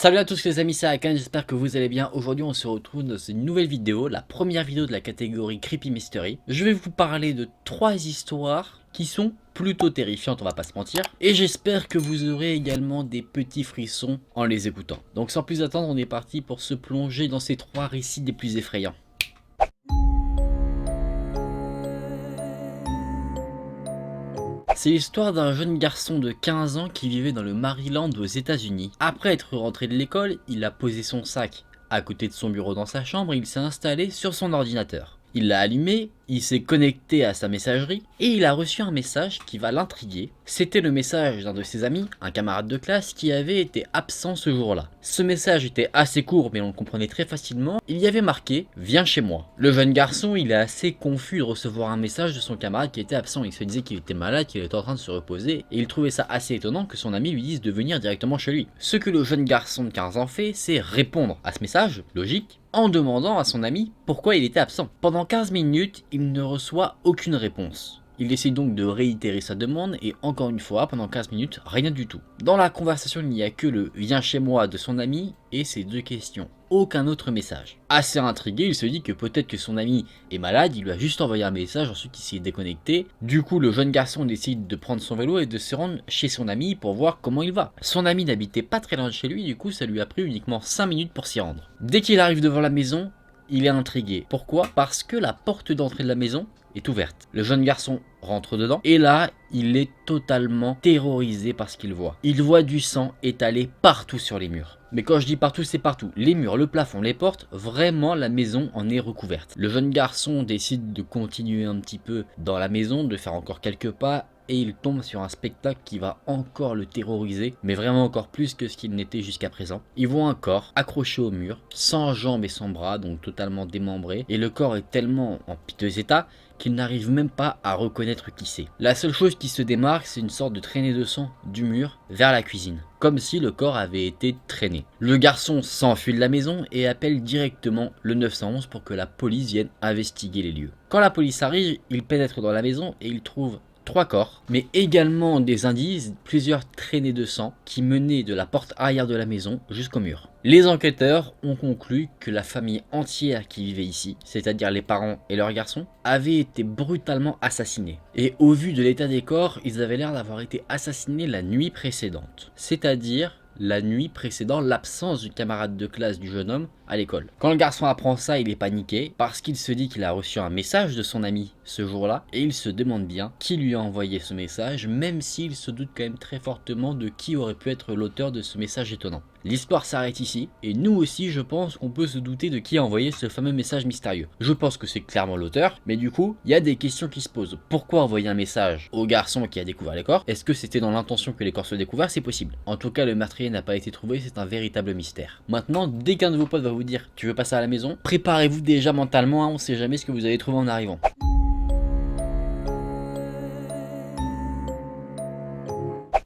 Salut à tous les amis, c'est Akan, j'espère que vous allez bien. Aujourd'hui on se retrouve dans une nouvelle vidéo, la première vidéo de la catégorie Creepy Mystery. Je vais vous parler de 3 histoires qui sont plutôt terrifiantes, on va pas se mentir. Et j'espère que vous aurez également des petits frissons en les écoutant. Donc sans plus attendre, on est parti pour se plonger dans ces 3 récits des plus effrayants. C'est l'histoire d'un jeune garçon de 15 ans qui vivait dans le Maryland aux États-Unis. Après être rentré de l'école, il a posé son sac à côté de son bureau dans sa chambre et il s'est installé sur son ordinateur. Il l'a allumé, il s'est connecté à sa messagerie et il a reçu un message qui va l'intriguer. C'était le message d'un de ses amis, un camarade de classe qui avait été absent ce jour-là. Ce message était assez court mais on le comprenait très facilement. Il y avait marqué « Viens chez moi ». Le jeune garçon, il est assez confus de recevoir un message de son camarade qui était absent. Il se disait qu'il était malade, qu'il était en train de se reposer et il trouvait ça assez étonnant que son ami lui dise de venir directement chez lui. Ce que le jeune garçon de 15 ans fait, c'est répondre à ce message, logique, en demandant à son ami pourquoi il était absent. Pendant 15 minutes, il ne reçoit aucune réponse. Il décide donc de réitérer sa demande et encore une fois, pendant 15 minutes, rien du tout. Dans la conversation, il n'y a que le « viens chez moi » de son ami et ces 2 questions. Aucun autre message. Assez intrigué, il se dit que peut-être que son ami est malade, il lui a juste envoyé un message, ensuite il s'est déconnecté. Du coup, le jeune garçon décide de prendre son vélo et de se rendre chez son ami pour voir comment il va. Son ami n'habitait pas très loin de chez lui, du coup ça lui a pris uniquement 5 minutes pour s'y rendre. Dès qu'il arrive devant la maison, il est intrigué. Pourquoi? Parce que la porte d'entrée de la maison est ouverte. Le jeune garçon rentre dedans et là, il est totalement terrorisé par ce qu'il voit. Il voit du sang étalé partout sur les murs. Mais quand je dis partout, c'est partout. Les murs, le plafond, les portes, vraiment la maison en est recouverte. Le jeune garçon décide de continuer un petit peu dans la maison, de faire encore quelques pas et il tombe sur un spectacle qui va encore le terroriser, mais vraiment encore plus que ce qu'il n'était jusqu'à présent. Il voit un corps accroché au mur, sans jambes et sans bras, donc totalement démembré, et le corps est tellement en piteux état qu'il n'arrive même pas à reconnaître qui c'est. La seule chose qui se démarque, c'est une sorte de traînée de sang du mur vers la cuisine, comme si le corps avait été traîné. Le garçon s'enfuit de la maison et appelle directement le 911 pour que la police vienne investiguer les lieux. Quand la police arrive, il pénètre dans la maison et il trouve 3 corps, mais également des indices, plusieurs traînées de sang qui menaient de la porte arrière de la maison jusqu'au mur. Les enquêteurs ont conclu que la famille entière qui vivait ici, c'est-à-dire les parents et leurs garçons, avait été brutalement assassinée. Et au vu de l'état des corps, ils avaient l'air d'avoir été assassinés la nuit précédente, c'est-à-dire la nuit précédant l'absence du camarade de classe du jeune homme à l'école. Quand le garçon apprend ça, il est paniqué parce qu'il se dit qu'il a reçu un message de son ami ce jour-là et il se demande bien qui lui a envoyé ce message, même s'il se doute quand même très fortement de qui aurait pu être l'auteur de ce message étonnant. L'histoire s'arrête ici et nous aussi je pense qu'on peut se douter de qui a envoyé ce fameux message mystérieux. Je pense que c'est clairement l'auteur, mais du coup il y a des questions qui se posent. Pourquoi envoyer un message au garçon qui a découvert les corps? Est-ce que c'était dans l'intention que les corps soient découverts? C'est possible. En tout cas le meurtrier n'a pas été trouvé, c'est un véritable mystère. Maintenant, dès qu'un de vos potes va vous dire tu veux passer à la maison, préparez-vous déjà mentalement, hein, on sait jamais ce que vous allez trouver en arrivant.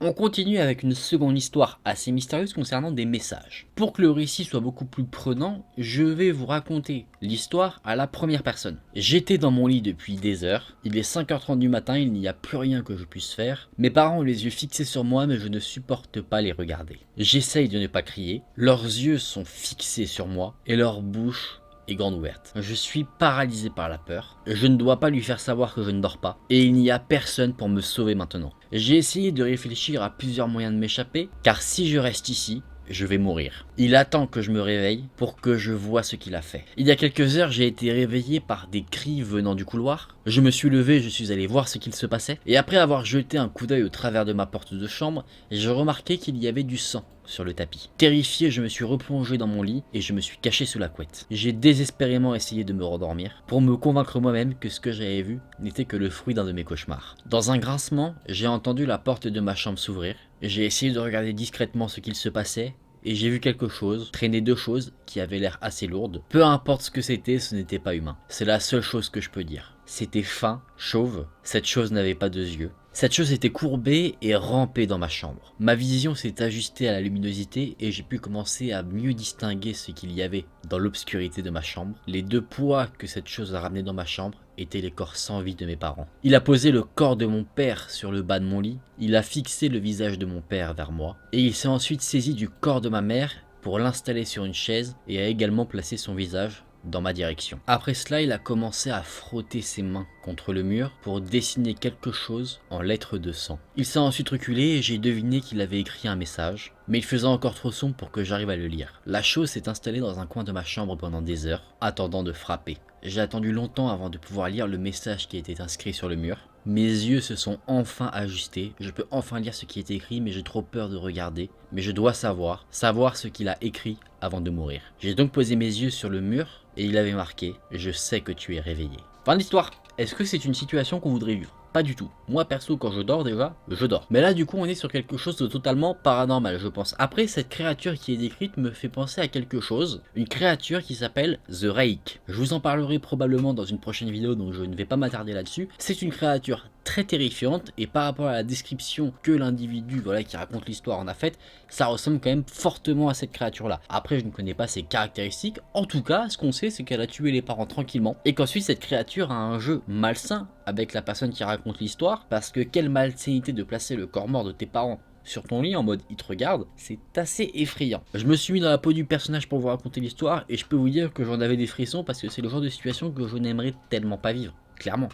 On continue avec une seconde histoire assez mystérieuse concernant des messages. Pour que le récit soit beaucoup plus prenant, je vais vous raconter l'histoire à la première personne. J'étais dans mon lit depuis des heures, il est 5h30 du matin, il n'y a plus rien que je puisse faire. Mes parents ont les yeux fixés sur moi mais je ne supporte pas les regarder. J'essaye de ne pas crier, leurs yeux sont fixés sur moi et leur bouche est grande ouverte. Je suis paralysé par la peur. Je ne dois pas lui faire savoir que je ne dors pas. Et il n'y a personne pour me sauver maintenant. J'ai essayé de réfléchir à plusieurs moyens de m'échapper, car si je reste ici, je vais mourir. Il attend que je me réveille pour que je voie ce qu'il a fait. Il y a quelques heures, j'ai été réveillé par des cris venant du couloir. Je me suis levé, je suis allé voir ce qu'il se passait. Et après avoir jeté un coup d'œil au travers de ma porte de chambre, j'ai remarqué qu'il y avait du sang sur le tapis. Terrifié, je me suis replongé dans mon lit et je me suis caché sous la couette. J'ai désespérément essayé de me rendormir pour me convaincre moi-même que ce que j'avais vu n'était que le fruit d'un de mes cauchemars. Dans un grincement, j'ai entendu la porte de ma chambre s'ouvrir. J'ai essayé de regarder discrètement ce qu'il se passait et j'ai vu quelque chose, traîner 2 choses qui avaient l'air assez lourdes. Peu importe ce que c'était, ce n'était pas humain. C'est la seule chose que je peux dire. C'était fin, chauve, cette chose n'avait pas 2 yeux. Cette chose était courbée et rampée dans ma chambre. Ma vision s'est ajustée à la luminosité et j'ai pu commencer à mieux distinguer ce qu'il y avait dans l'obscurité de ma chambre. Les 2 poids que cette chose a ramenés dans ma chambre étaient les corps sans vie de mes parents. Il a posé le corps de mon père sur le bas de mon lit, il a fixé le visage de mon père vers moi, et il s'est ensuite saisi du corps de ma mère pour l'installer sur une chaise et a également placé son visage dans ma direction. Après cela, il a commencé à frotter ses mains contre le mur pour dessiner quelque chose en lettres de sang. Il s'est ensuite reculé et j'ai deviné qu'il avait écrit un message, mais il faisait encore trop sombre pour que j'arrive à le lire. La chose s'est installée dans un coin de ma chambre pendant des heures, attendant de frapper. J'ai attendu longtemps avant de pouvoir lire le message qui était inscrit sur le mur. Mes yeux se sont enfin ajustés, je peux enfin lire ce qui est écrit, mais j'ai trop peur de regarder. Mais je dois savoir ce qu'il a écrit avant de mourir. J'ai donc posé mes yeux sur le mur et il avait marqué « Je sais que tu es réveillé ». Fin de l'histoire. Est-ce que c'est une situation qu'on voudrait vivre? Pas du tout. Moi perso, quand je dors déjà, je dors. Mais là du coup on est sur quelque chose de totalement paranormal, je pense. Après, cette créature qui est décrite me fait penser à quelque chose. Une créature qui s'appelle The Rake. Je vous en parlerai probablement dans une prochaine vidéo, donc je ne vais pas m'attarder là-dessus. C'est une créature très terrifiante et par rapport à la description que l'individu qui raconte l'histoire en a faite, ça ressemble quand même fortement à cette créature là. Après, je ne connais pas ses caractéristiques. En tout cas, ce qu'on sait, c'est qu'elle a tué les parents tranquillement et qu'ensuite cette créature a un jeu malsain avec la personne qui raconte l'histoire, parce que quelle malsainité de placer le corps mort de tes parents sur ton lit en mode il te regarde, c'est assez effrayant. Je me suis mis dans la peau du personnage pour vous raconter l'histoire et je peux vous dire que j'en avais des frissons parce que c'est le genre de situation que je n'aimerais tellement pas vivre, clairement.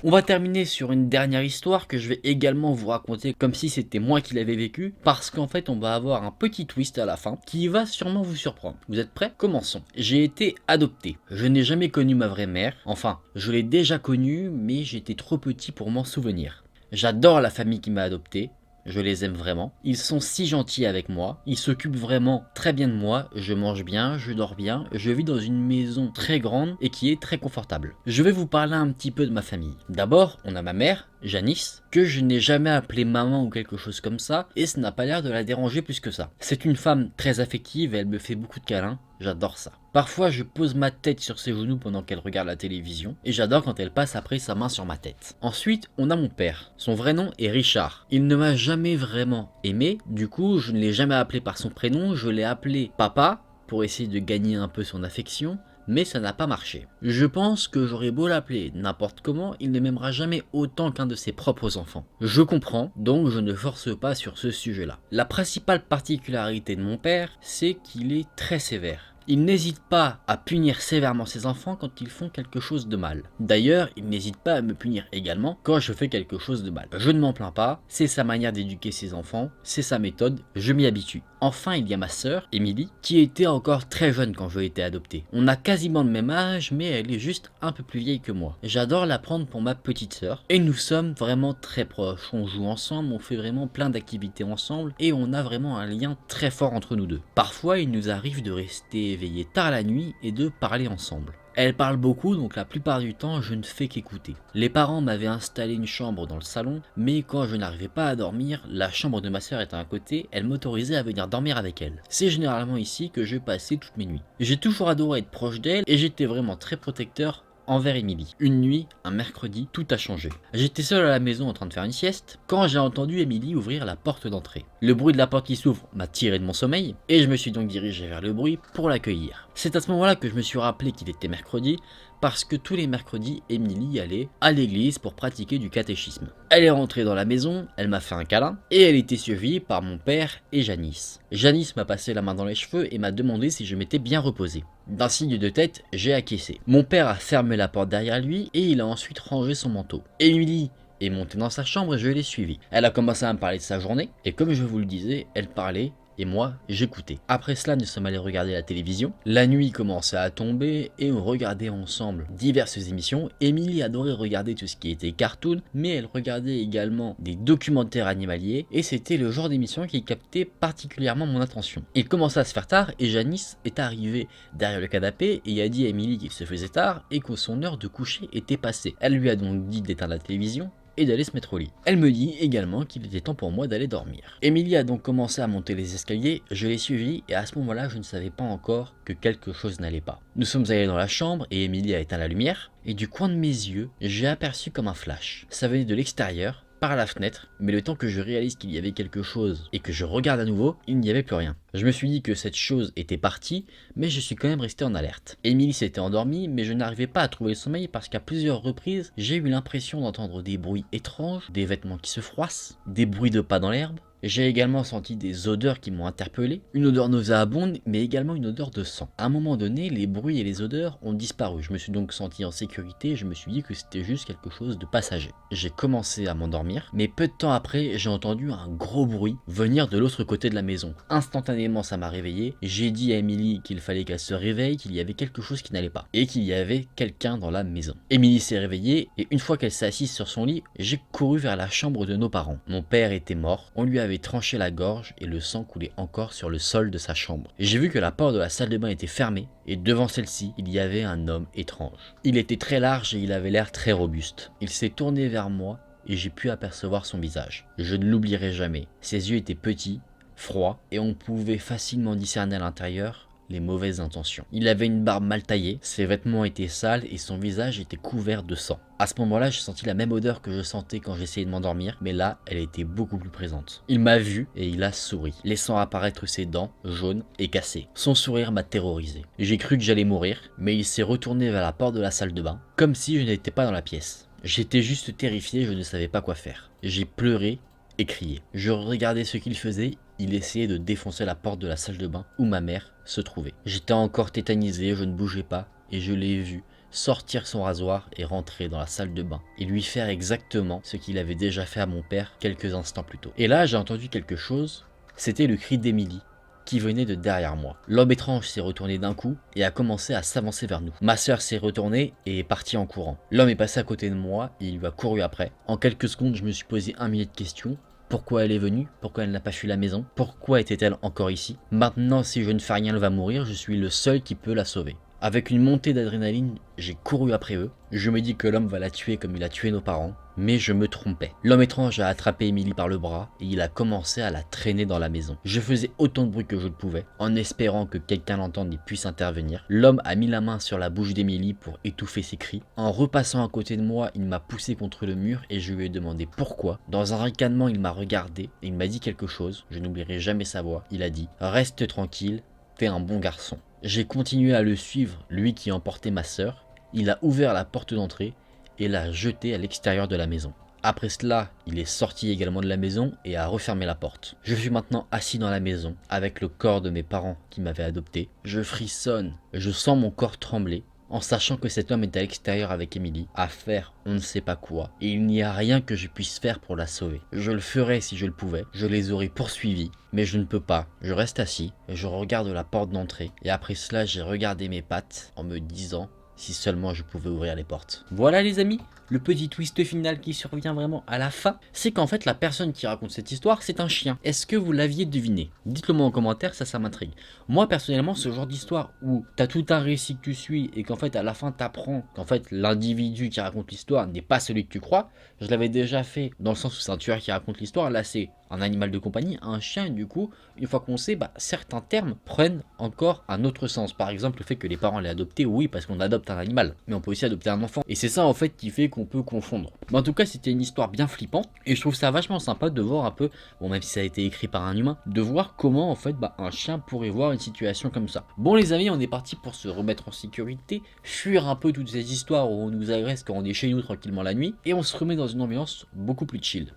On va terminer sur une dernière histoire que je vais également vous raconter comme si c'était moi qui l'avais vécu, parce qu'en fait on va avoir un petit twist à la fin qui va sûrement vous surprendre. Vous êtes prêts? Commençons. J'ai été adopté. Je n'ai jamais connu ma vraie mère, enfin je l'ai déjà connue mais j'étais trop petit pour m'en souvenir. J'adore la famille qui m'a adopté. Je les aime vraiment. Ils sont si gentils avec moi. Ils s'occupent vraiment très bien de moi. Je mange bien, je dors bien. Je vis dans une maison très grande et qui est très confortable. Je vais vous parler un petit peu de ma famille. D'abord, on a ma mère, Janice, que je n'ai jamais appelée maman ou quelque chose comme ça, et ça n'a pas l'air de la déranger plus que ça. C'est une femme très affective et elle me fait beaucoup de câlins. J'adore ça. Parfois, je pose ma tête sur ses genoux pendant qu'elle regarde la télévision, et j'adore quand elle passe après sa main sur ma tête. Ensuite, on a mon père. Son vrai nom est Richard. Il ne m'a jamais vraiment aimé, du coup, je ne l'ai jamais appelé par son prénom, je l'ai appelé papa, pour essayer de gagner un peu son affection, mais ça n'a pas marché. Je pense que j'aurais beau l'appeler n'importe comment, il ne m'aimera jamais autant qu'un de ses propres enfants. Je comprends, donc je ne force pas sur ce sujet-là. La principale particularité de mon père, c'est qu'il est très sévère. Il n'hésite pas à punir sévèrement ses enfants quand ils font quelque chose de mal. D'ailleurs, il n'hésite pas à me punir également quand je fais quelque chose de mal. Je ne m'en plains pas, c'est sa manière d'éduquer ses enfants, c'est sa méthode, je m'y habitue. Enfin, il y a ma sœur, Émilie, qui était encore très jeune quand je l'ai été adopté. On a quasiment le même âge, mais elle est juste un peu plus vieille que moi. J'adore la prendre pour ma petite sœur, et nous sommes vraiment très proches. On joue ensemble, on fait vraiment plein d'activités ensemble, et on a vraiment un lien très fort entre nous deux. Parfois, il nous arrive de rester éveillés tard la nuit et de parler ensemble. Elle parle beaucoup, donc la plupart du temps je ne fais qu'écouter. Les parents m'avaient installé une chambre dans le salon, mais quand je n'arrivais pas à dormir, la chambre de ma sœur était à un côté, elle m'autorisait à venir dormir avec elle. C'est généralement ici que je passais toutes mes nuits. J'ai toujours adoré être proche d'elle et j'étais vraiment très protecteur envers Émilie. Une nuit, un mercredi, tout a changé. J'étais seul à la maison en train de faire une sieste quand j'ai entendu Émilie ouvrir la porte d'entrée. Le bruit de la porte qui s'ouvre m'a tiré de mon sommeil et je me suis donc dirigé vers le bruit pour l'accueillir. C'est à ce moment-là que je me suis rappelé qu'il était mercredi, parce que tous les mercredis, Émilie allait à l'église pour pratiquer du catéchisme. Elle est rentrée dans la maison, elle m'a fait un câlin, et elle était suivie par mon père et Janice. Janice m'a passé la main dans les cheveux et m'a demandé si je m'étais bien reposé. D'un signe de tête, j'ai acquiescé. Mon père a fermé la porte derrière lui et il a ensuite rangé son manteau. Émilie est montée dans sa chambre et je l'ai suivie. Elle a commencé à me parler de sa journée, et comme je vous le disais, elle parlait et moi j'écoutais. Après cela, nous sommes allés regarder la télévision. La nuit commençait à tomber et on regardait ensemble diverses émissions. Émilie adorait regarder tout ce qui était cartoon, mais elle regardait également des documentaires animaliers et c'était le genre d'émission qui captait particulièrement mon attention. Il commençait à se faire tard et Janice est arrivée derrière le canapé et a dit à Émilie qu'il se faisait tard et que son heure de coucher était passée. Elle lui a donc dit d'éteindre la télévision et d'aller se mettre au lit. Elle me dit également qu'il était temps pour moi d'aller dormir. Émilie a donc commencé à monter les escaliers, je l'ai suivie et à ce moment-là, je ne savais pas encore que quelque chose n'allait pas. Nous sommes allés dans la chambre et Émilie a éteint la lumière et du coin de mes yeux, j'ai aperçu comme un flash. Ça venait de l'extérieur par la fenêtre, mais le temps que je réalise qu'il y avait quelque chose et que je regarde à nouveau, il n'y avait plus rien. Je me suis dit que cette chose était partie, mais je suis quand même resté en alerte. Émilie s'était endormie, mais je n'arrivais pas à trouver le sommeil parce qu'à plusieurs reprises, j'ai eu l'impression d'entendre des bruits étranges, des vêtements qui se froissent, des bruits de pas dans l'herbe. J'ai également senti des odeurs qui m'ont interpellé, une odeur nauséabonde, mais également une odeur de sang. À un moment donné, les bruits et les odeurs ont disparu. Je me suis donc senti en sécurité et je me suis dit que c'était juste quelque chose de passager. J'ai commencé à m'endormir, mais peu de temps après, j'ai entendu un gros bruit venir de l'autre côté de la maison. Instantanément, ça m'a réveillé. J'ai dit à Émilie qu'il fallait qu'elle se réveille, qu'il y avait quelque chose qui n'allait pas, et qu'il y avait quelqu'un dans la maison. Émilie s'est réveillée, et une fois qu'elle s'est assise sur son lit, j'ai couru vers la chambre de nos parents. Mon père était mort, on lui avait tranché la gorge et le sang coulait encore sur le sol de sa chambre. J'ai vu que la porte de la salle de bain était fermée et devant celle-ci, il y avait un homme étrange. Il était très large et il avait l'air très robuste. Il s'est tourné vers moi et j'ai pu apercevoir son visage. Je ne l'oublierai jamais. Ses yeux étaient petits, froids et on pouvait facilement discerner à l'intérieur les mauvaises intentions. Il avait une barbe mal taillée, ses vêtements étaient sales et son visage était couvert de sang. À ce moment-là, j'ai senti la même odeur que je sentais quand j'essayais de m'endormir, mais là, elle était beaucoup plus présente. Il m'a vu et il a souri, laissant apparaître ses dents jaunes et cassées. Son sourire m'a terrorisé. J'ai cru que j'allais mourir, mais il s'est retourné vers la porte de la salle de bain, comme si je n'étais pas dans la pièce. J'étais juste terrifié, je ne savais pas quoi faire. J'ai pleuré et crié. Je regardais ce qu'il faisait, il essayait de défoncer la porte de la salle de bain où ma mère se trouvait. J'étais encore tétanisé, je ne bougeais pas et je l'ai vu sortir son rasoir et rentrer dans la salle de bain et lui faire exactement ce qu'il avait déjà fait à mon père quelques instants plus tôt. Et là, j'ai entendu quelque chose, c'était le cri d'Émilie qui venait de derrière moi. L'homme étrange s'est retourné d'un coup et a commencé à s'avancer vers nous. Ma sœur s'est retournée et est partie en courant. L'homme est passé à côté de moi et il lui a couru après. En quelques secondes, je me suis posé un millier de questions. Pourquoi elle est venue? Pourquoi elle n'a pas fui la maison? Pourquoi était-elle encore ici? Maintenant, si je ne fais rien, elle va mourir, je suis le seul qui peut la sauver. Avec une montée d'adrénaline, j'ai couru après eux. Je me dis que l'homme va la tuer comme il a tué nos parents, mais je me trompais. L'homme étrange a attrapé Émilie par le bras et il a commencé à la traîner dans la maison. Je faisais autant de bruit que je le pouvais, en espérant que quelqu'un l'entende et puisse intervenir. L'homme a mis la main sur la bouche d'Émilie pour étouffer ses cris. En repassant à côté de moi, il m'a poussé contre le mur et je lui ai demandé pourquoi. Dans un ricanement, il m'a regardé et il m'a dit quelque chose. Je n'oublierai jamais sa voix. Il a dit « Reste tranquille, t'es un bon garçon ». J'ai continué à le suivre, lui qui emportait ma sœur. Il a ouvert la porte d'entrée et l'a jetée à l'extérieur de la maison. Après cela, il est sorti également de la maison et a refermé la porte. Je suis maintenant assis dans la maison avec le corps de mes parents qui m'avaient adopté. Je frissonne, je sens mon corps trembler en sachant que cet homme est à l'extérieur avec Émilie, à faire on ne sait pas quoi, et il n'y a rien que je puisse faire pour la sauver. Je le ferais si je le pouvais, je les aurais poursuivis, mais je ne peux pas. Je reste assis, et je regarde la porte d'entrée, et après cela j'ai regardé mes pattes en me disant si seulement je pouvais ouvrir les portes. Voilà les amis, le petit twist final qui survient vraiment à la fin, c'est qu'en fait la personne qui raconte cette histoire c'est un chien. Est-ce que vous l'aviez deviné? Dites-le moi en commentaire, ça m'intrigue. Moi personnellement ce genre d'histoire où t'as tout un récit que tu suis et qu'en fait à la fin t'apprends qu'en fait l'individu qui raconte l'histoire n'est pas celui que tu crois, je l'avais déjà fait dans le sens où c'est un tueur qui raconte l'histoire, là c'est un animal de compagnie, un chien, et du coup, une fois qu'on sait, certains termes prennent encore un autre sens. Par exemple, le fait que les parents l'aient adopté, oui, parce qu'on adopte un animal, mais on peut aussi adopter un enfant. Et c'est ça en fait qui fait qu'on peut confondre. Mais en tout cas, c'était une histoire bien flippante, et je trouve ça vachement sympa de voir un peu, bon même si ça a été écrit par un humain, de voir comment en fait un chien pourrait voir une situation comme ça. Bon les amis, on est parti pour se remettre en sécurité, fuir un peu toutes ces histoires où on nous agresse quand on est chez nous tranquillement la nuit, et on se remet dans une ambiance beaucoup plus chill.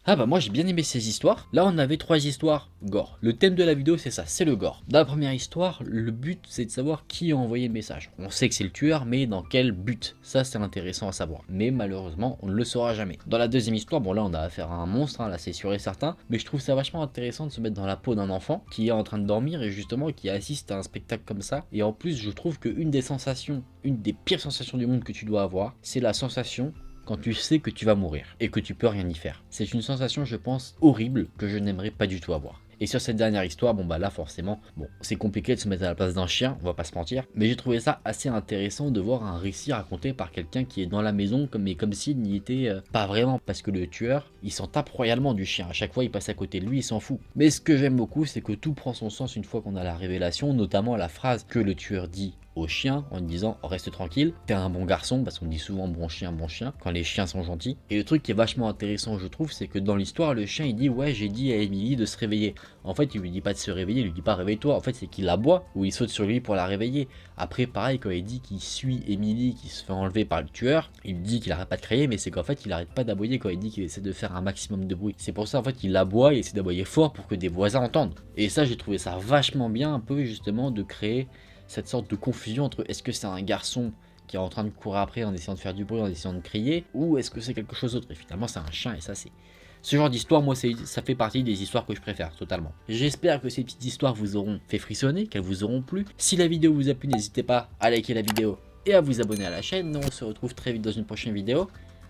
Ah bah moi j'ai bien aimé ces histoires. Là on avait 3 histoires gore. Le thème de la vidéo c'est ça, c'est le gore. Dans la première histoire, le but c'est de savoir qui a envoyé le message. On sait que c'est le tueur, mais dans quel but? Ça c'est intéressant à savoir. Mais malheureusement on ne le saura jamais. Dans la deuxième histoire, bon là on a affaire à un monstre, là c'est sûr et certain. Mais je trouve ça vachement intéressant de se mettre dans la peau d'un enfant qui est en train de dormir et justement qui assiste à un spectacle comme ça. Et en plus je trouve qu'une des sensations, une des pires sensations du monde que tu dois avoir, c'est la sensation quand tu sais que tu vas mourir et que tu peux rien y faire. C'est une sensation, je pense, horrible que je n'aimerais pas du tout avoir. Et sur cette dernière histoire, bon bah là forcément, bon c'est compliqué de se mettre à la place d'un chien, on va pas se mentir, mais j'ai trouvé ça assez intéressant de voir un récit raconté par quelqu'un qui est dans la maison, mais comme s'il n'y était pas vraiment, parce que le tueur, il s'en tape royalement du chien, à chaque fois il passe à côté de lui, il s'en fout. Mais ce que j'aime beaucoup, c'est que tout prend son sens une fois qu'on a la révélation, notamment la phrase que le tueur dit au chien en disant reste tranquille, t'es un bon garçon, parce qu'on dit souvent bon chien quand les chiens sont gentils. Et le truc qui est vachement intéressant je trouve, c'est que dans l'histoire le chien il dit ouais j'ai dit à Emily de se réveiller. En fait il lui dit pas de se réveiller, il lui dit pas réveille-toi, en fait c'est qu'il aboie ou il saute sur lui pour la réveiller. Après pareil quand il dit qu'il suit Emily qui se fait enlever par le tueur, il dit qu'il arrête pas de crier mais c'est qu'en fait il arrête pas d'aboyer quand il dit qu'il essaie de faire un maximum de bruit. C'est pour ça en fait qu'il aboie et essaie d'aboyer fort pour que des voisins entendent. Et ça j'ai trouvé ça vachement bien un peu justement de créer cette sorte de confusion entre est-ce que c'est un garçon qui est en train de courir après en essayant de faire du bruit, en essayant de crier, ou est-ce que c'est quelque chose d'autre. Et finalement c'est un chien et ça c'est... Ce genre d'histoire, moi ça fait partie des histoires que je préfère totalement. J'espère que ces petites histoires vous auront fait frissonner, qu'elles vous auront plu. Si la vidéo vous a plu, n'hésitez pas à liker la vidéo et à vous abonner à la chaîne. Nous on se retrouve très vite dans une prochaine vidéo.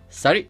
Salut!